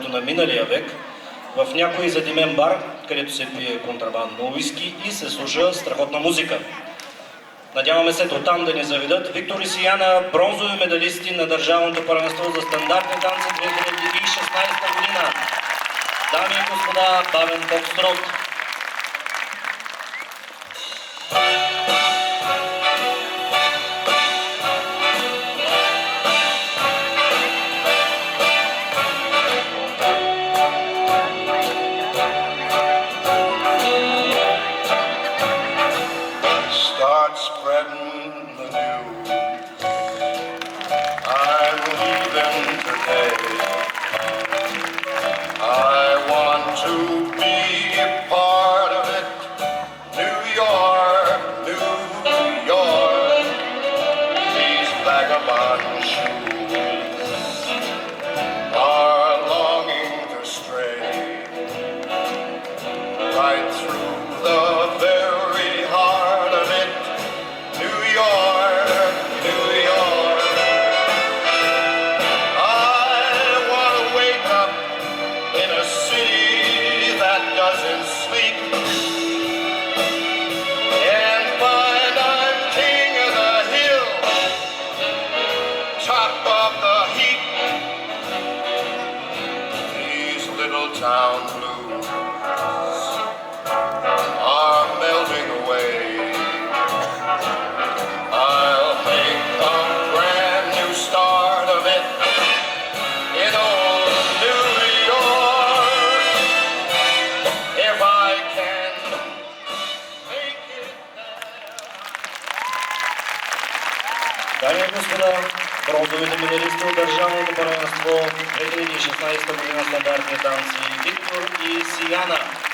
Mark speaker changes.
Speaker 1: началото на миналия век в някой задимен бар, където се пие контрабандно уиски и се слуша страхотна музика. Надяваме се до там да ни заведат Виктор и Сияна, бронзови медалисти на Държавното първенство за стандартни танци 2016 година. Дами и господа, бавен фокстрот.
Speaker 2: Spreading the news. I'm leaving today. I want to be a part of it. New York, New York. These vagabond shoes are longing to stray right through the very heart of it. New York, New York. I want to wake up in a city that doesn't sleep and find I'm king of the hill, top of the heap. These little town blues are melting away. I'll make a brand new start of it in old New York if I can make it
Speaker 1: Дами и господа, бронзовите медалисти от Държавното първенство 2016 година стандартни танци Виктор и Сияна.